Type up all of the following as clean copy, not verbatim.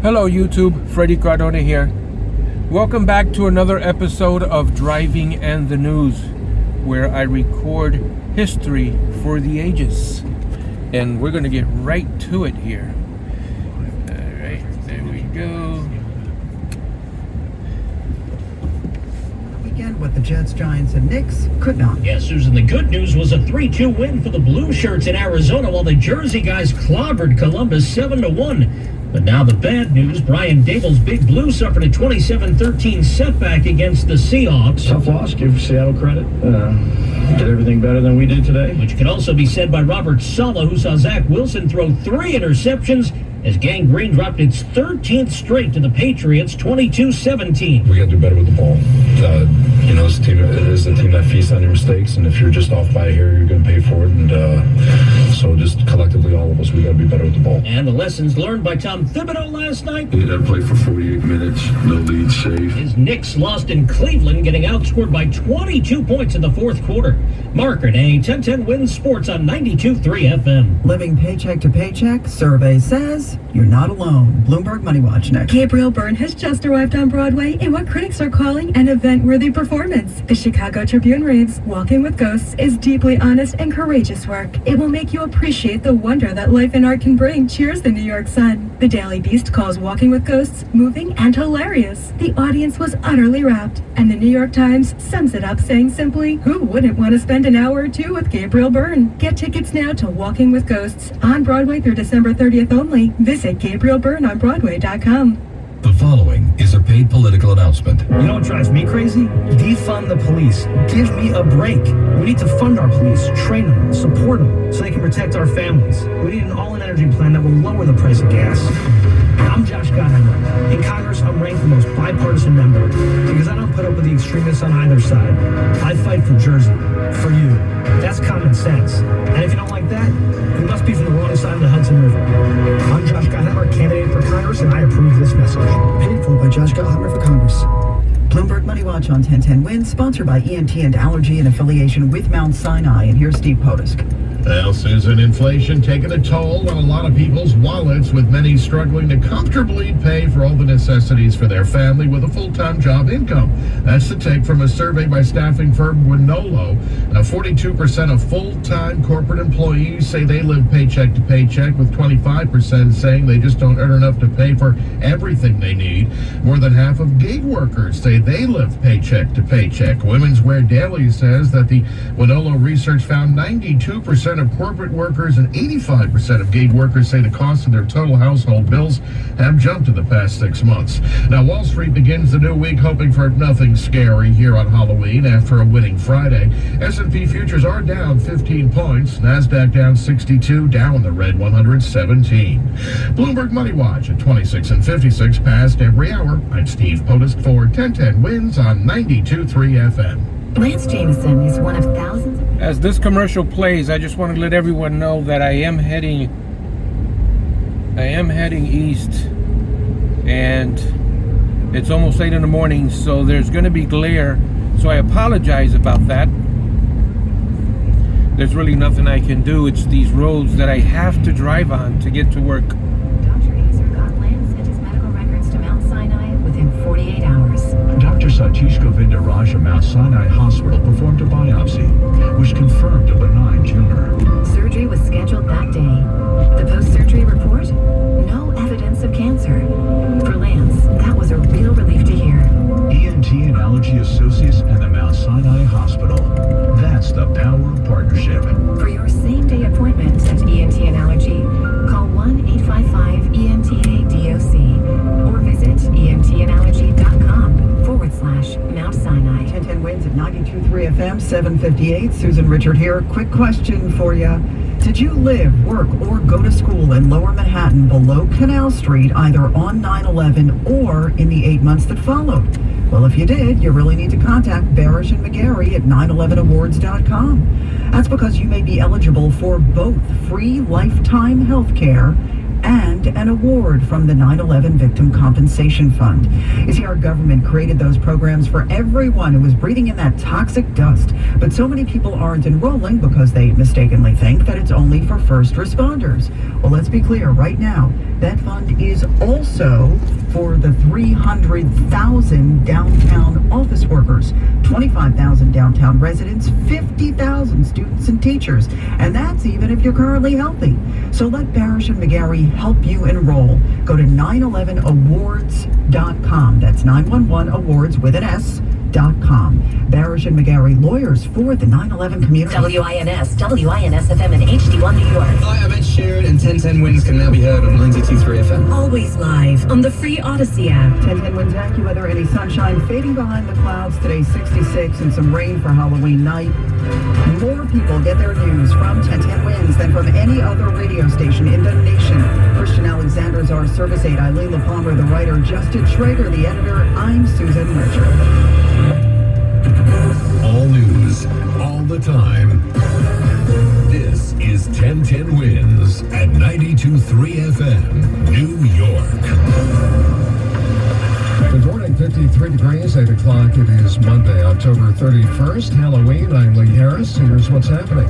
Hello YouTube, Freddie Cardona here. Welcome back to another episode of Driving and the News, where I record history for the ages. And we're going to get right to it here. Alright, there we go. Weekend with the Jets, Giants, and Knicks could not. Yeah, Susan, the good news was a 3-2 win for the Blue Shirts in Arizona, while the Jersey guys clobbered Columbus 7-1. But now the bad news, Brian Daboll's Big Blue suffered a 27-13 setback against the Seahawks. Tough loss, give Seattle credit. Did everything better than we did today. Which could also be said by Robert Saleh, who saw Zach Wilson throw 3 interceptions as Gang Green dropped its 13th straight to the Patriots, 22-17. We got to do better with the ball. This team is a team that feasts on your mistakes, and if you're just off by a hair, you're going to pay for it. And so just collectively, all of us, we got to be better with the ball. And the lessons learned by Tom Thibodeau last night. We had to play for 48 minutes, no lead, safe. His Knicks lost in Cleveland, getting outscored by 22 points in the fourth quarter. Margaret, a 10-10 wins sports on 92.3 FM. Living paycheck to paycheck, survey says you're not alone. Bloomberg Money Watch next. Gabriel Byrne has just arrived on Broadway in what critics are calling an event-worthy performance. The Chicago Tribune reads, "Walking with Ghosts is deeply honest and courageous work. It will make you appreciate the wonder that life and art can bring." Cheers, the New York Sun. The Daily Beast calls Walking with Ghosts moving and hilarious. The audience was utterly rapt, and the New York Times sums it up saying simply, who wouldn't want to spend an hour or two with Gabriel Byrne? Get tickets now to Walking with Ghosts on Broadway through December 30th only. Visit GabrielByrneOnBroadway.com. The following is a paid political announcement. You know what drives me crazy? Defund the police. Give me a break. We need to fund our police, train them, support them, so they can protect our families. We need an all-in energy plan that will lower the price of gas. I'm Josh Gottheimer. In Congress, I'm ranked the most bipartisan member because I don't put up with the extremists on either side. I fight for Jersey, for you. That's common sense. And if you don't like that, you must be from the wrong side of the Hudson River. I'm Josh Gottheimer, candidate for Congress, and I approve this message. Paid for by Josh Gottheimer for Congress. Bloomberg Money Watch on 1010 Wins, sponsored by ENT and Allergy in affiliation with Mount Sinai. And here's Steve Potusk. Well, Susan, inflation taking a toll on a lot of people's wallets, with many struggling to comfortably pay for all the necessities for their family with a full-time job income. That's the take from a survey by staffing firm Winolo. Now, 42% of full-time corporate employees say they live paycheck to paycheck, with 25% saying they just don't earn enough to pay for everything they need. More than half of gig workers say they live paycheck to paycheck. Women's Wear Daily says that the Winolo research found 92% of corporate workers and 85% of gig workers say the cost of their total household bills have jumped in the past 6 months. Now, Wall Street begins the new week hoping for nothing scary here on Halloween after a winning Friday. S&P futures are down 15 points. NASDAQ down 62, down the red 117. Bloomberg Money Watch at 26 and 56 past every hour. I'm Steve Potusk for 1010 Wins on 92.3 FM. Lance Jameson is one of thousands. As this commercial plays, I just want to let everyone know that I am heading east, and it's almost 8 in the morning, so there's going to be glare, so I apologize about that. There's really nothing I can do. It's these roads that I have to drive on to get to work. Dr. Azer got Lance and his medical records to Mount Sinai within 48 hours. Dr. Satish Govinda Raj of Mount Sinai Hospital performed a biopsy, which confirmed a benign tumor. Surgery was scheduled that day. The post-surgery report? No evidence of cancer. For Lance, that was a real relief to hear. ENT and Allergy Associates and the Mount Sinai Hospital. That's the power of partnership. For your same-day appointment at ENT and Allergy, call 1-855-ENTA-DOC or visit entandallergy.com/Mount Sinai. 1010 Wins at 92.3 FM, 758. Susan Richard here. Quick question for you. Did you live, work, or go to school in Lower Manhattan below Canal Street, either on 9/11 or in the 8 months that followed? Well, if you did, you really need to contact Barish and McGarry at 911awards.com. That's because you may be eligible for both free lifetime health care and an award from the 9/11 Victim Compensation Fund. You see, our government created those programs for everyone who was breathing in that toxic dust, but so many people aren't enrolling because they mistakenly think that it's only for first responders. Well, let's be clear right now. That fund is also for the 300,000 downtown office workers, 25,000 downtown residents, 50,000 students and teachers. And that's even if you're currently healthy. So let Barish and McGarry help you enroll. Go to 911awards.com. That's 911awards with an S.com. Barish and McGarry, lawyers for the 9/11 community. WINS FM and HD1 New York. Hi, I'm Ed Sheeran, and 1010 Wins can now be heard on 92.3 FM. Always live on the free Odyssey app. 1010 Winds AccuWeather, any sunshine fading behind the clouds. Today 66 and some rain for Halloween night. More people get their news from 1010 Winds than from any other radio station in the nation. Christian Alexander is our service aide. Eileen LaPalmer, the writer. Justin Schrager, the editor. I'm Susan Richard. All news, all the time. This is 1010 Wins at 92.3 FM, New York. Good morning, 53 degrees, 8 o'clock. It is Monday, October 31st, Halloween. I'm Lee Harris. Here's what's happening.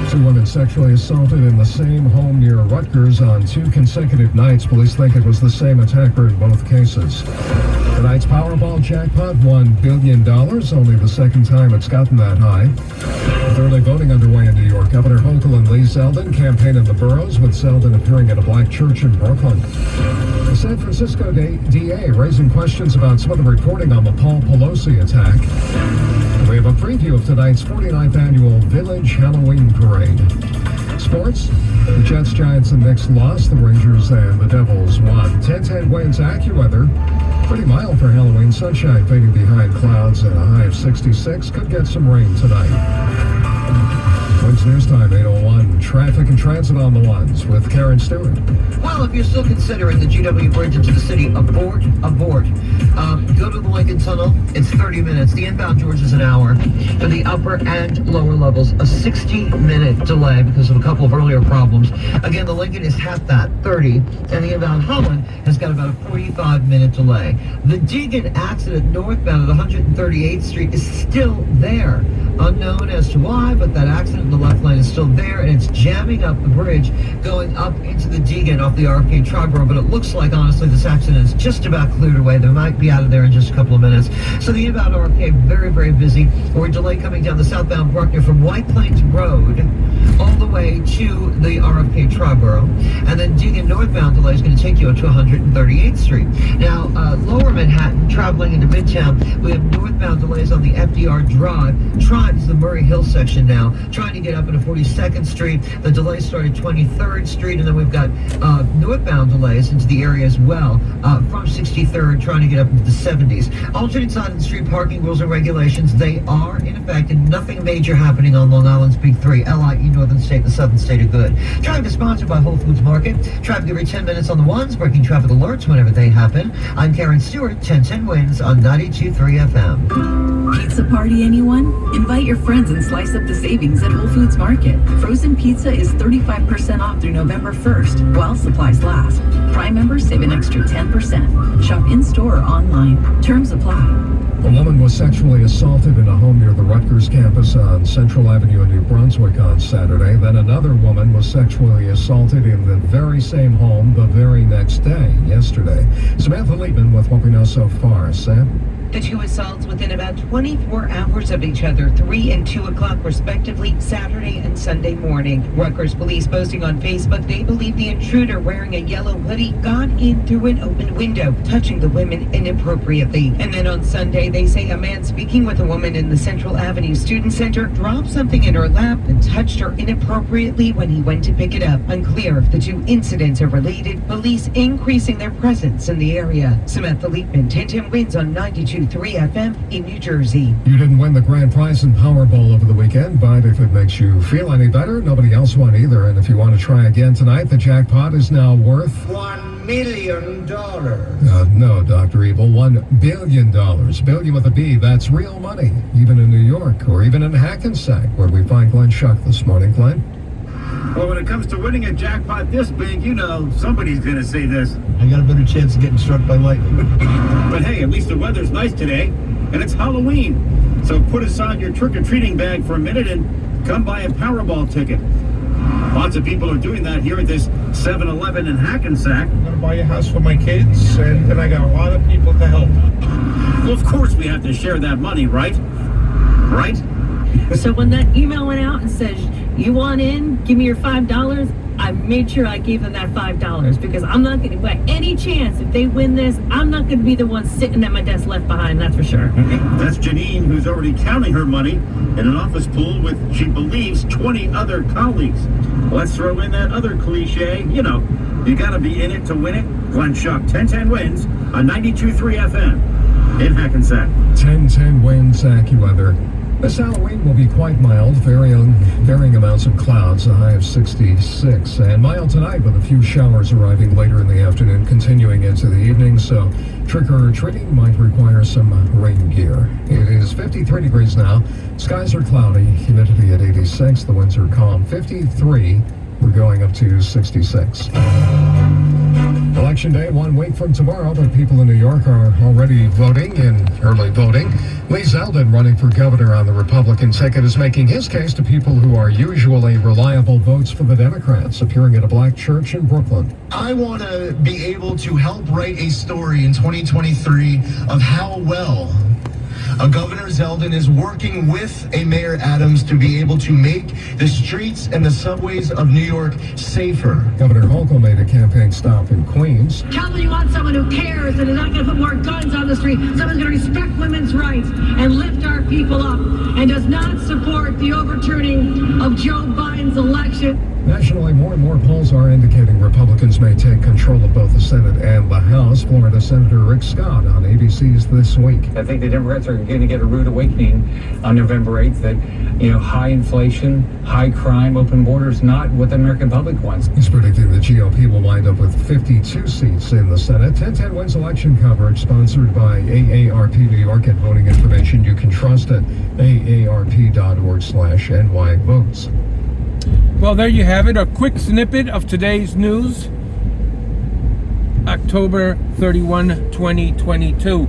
2 women sexually assaulted in the same home near Rutgers on 2 consecutive nights. Police think it was the same attacker in both cases. Tonight's Powerball jackpot, $1 billion, only the second time it's gotten that high. With early voting underway in New York, Governor Hochul and Lee Zeldin campaign in the boroughs, with Zeldin appearing at a black church in Brooklyn. The San Francisco DA raising questions about some of the reporting on the Paul Pelosi attack. We have a preview of tonight's 49th annual Village Halloween Parade. Sports, the Jets, Giants, and Knicks lost. The Rangers and the Devils won. 1010 Winds AccuWeather. Pretty mild for Halloween. Sunshine fading behind clouds and a high of 66. Could get some rain tonight. Winds News Time, 8:01. Traffic and transit on the ones with Karen Stewart. Well, if you're still considering the GW Bridge into the city, abort. Go to the Lincoln Tunnel. It's 30 minutes. The inbound George is an hour. For the upper and lower levels, a 60-minute delay because of a couple of earlier problems. Again, the Lincoln is half that, 30, and the inbound Holland has got about a 45-minute delay. The Deegan accident northbound at 138th Street is still there. Unknown as to why, but that accident in the left lane is still there, and it's jamming up the bridge going up into the Deegan off the RFK Triborough. But it looks like, honestly, this accident is just about cleared away. They might be out of there in just a couple of minutes. So the inbound RFK, very, very busy. We're delay coming down the southbound Bruckner from White Plains Road all the way to the RFK Triborough. And then Deegan northbound delay is going to take you up to 138th Street. Now, lower Manhattan, traveling into Midtown, we have northbound delays on the FDR Drive. This is the Murray Hill section now, trying to get up into 42nd Street. The delay started 23rd Street, and then we've got northbound delays into the area as well from 63rd, trying to get up into the 70s. Alternate side of the street parking rules and regulations, they are in effect, and nothing major happening on Long Island's Big Three, LIE, Northern State, the Southern State of Good. Traffic is sponsored by Whole Foods Market. Traffic every 10 minutes on the ones, breaking traffic alerts whenever they happen. I'm Karen Stewart, 1010 Wins on 92.3 FM. Pizza party, anyone? Invite your friends and slice up the savings at Whole Foods Market. Frozen pizza is 35% off through November 1st, while supplies last. Prime members save an extra 10%. Shop in-store or online. Terms apply. A woman was sexually assaulted in a home near the Rutgers campus on Central Avenue in New Brunswick on Saturday. Then another woman was sexually assaulted in the very same home the very next day, yesterday. Samantha Liebman with what we know so far. Sam? The 2 assaults within about 24 hours of each other, 3 and 2 o'clock respectively, Saturday and Sunday morning. Rutgers police posting on Facebook they believe the intruder wearing a yellow hoodie got in through an open window, touching the women inappropriately. And then on Sunday, they say a man speaking with a woman in the Central Avenue Student Center dropped something in her lap and touched her inappropriately when he went to pick it up. Unclear if the 2 incidents are related. Police increasing their presence in the area. Samantha Liebman, 1010 Wins on 92.3 FM in New Jersey. You didn't win the grand prize in Powerball over the weekend, but if it makes you feel any better, nobody else won either. And if you want to try again tonight, the jackpot is now worth $1 million. No, Dr. Evil, $1 billion. Billion with a B, that's real money, even in New York or even in Hackensack, where we find Glenn Schuck this morning. Glenn? Well, when it comes to winning a jackpot this big, you know somebody's going to say this. I got a better chance of getting struck by lightning. But hey, at least the weather's nice today, and it's Halloween. So put aside your trick-or-treating bag for a minute and come buy a Powerball ticket. Lots of people are doing that here at this 7-Eleven in Hackensack. I'm going to buy a house for my kids, and then I got a lot of people to help. Well, of course we have to share that money, right? Right? So when that email went out and says, you want in, give me your $5, I made sure I gave them that $5 because I'm not going to, by any chance, if they win this, I'm not going to be the one sitting at my desk left behind, that's for sure. That's Janine, who's already counting her money in an office pool with, she believes, 20 other colleagues. Let's throw in that other cliche, you know, you got to be in it to win it. Glenn Schuck, 1010 wins on 92.3 FM in Hackensack. 1010 wins AccuWeather. This Halloween will be quite mild, varying amounts of clouds, a high of 66. And mild tonight with a few showers arriving later in the afternoon, continuing into the evening. So trick-or-treating might require some rain gear. It is 53 degrees now. Skies are cloudy, humidity at 86. The winds are calm. 53. We're going up to 66. Election day 1 week from tomorrow, but people in New York are already voting in early voting. Lee Zeldin, running for governor on the Republican ticket, is making his case to people who are usually reliable votes for the Democrats, appearing at a black church in Brooklyn. I want to be able to help write a story in 2023 of how well Governor Zeldin is working with a Mayor Adams to be able to make the streets and the subways of New York safer. Governor Hochul made a campaign stop in Queens. Tell me you want someone who cares and is not going to put more guns on the street. Someone's going to respect women's rights and lift our people up and does not support the overturning of Joe Biden's election. Nationally, more and more polls are indicating Republicans may take control of both the Senate and the House. Florida Senator Rick Scott on ABC's This Week. I think the Democrats are going to get a rude awakening on November 8th that, high inflation, high crime, open borders, not what the American public wants. He's predicting the GOP will wind up with 52 seats in the Senate. 1010 wins election coverage sponsored by AARP New York, and voting information you can trust at aarp.org/NY votes. Well, there you have it, a quick snippet of today's news, October 31, 2022.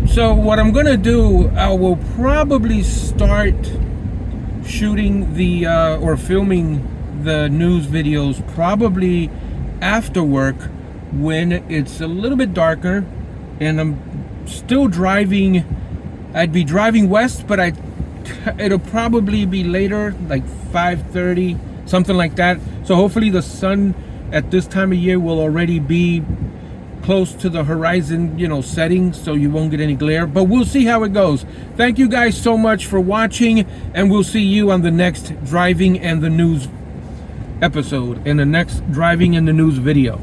So what I'm going to do, I will probably start shooting or filming the news videos probably after work when it's a little bit darker and I'm still driving. I'd be driving west, but it'll probably be later, like 5:30, something like that. So hopefully the sun at this time of year will already be close to the horizon, setting, so you won't get any glare. But we'll see how it goes. Thank you guys so much for watching, and we'll see you on the next Driving and the News episode, in the next Driving and the News video.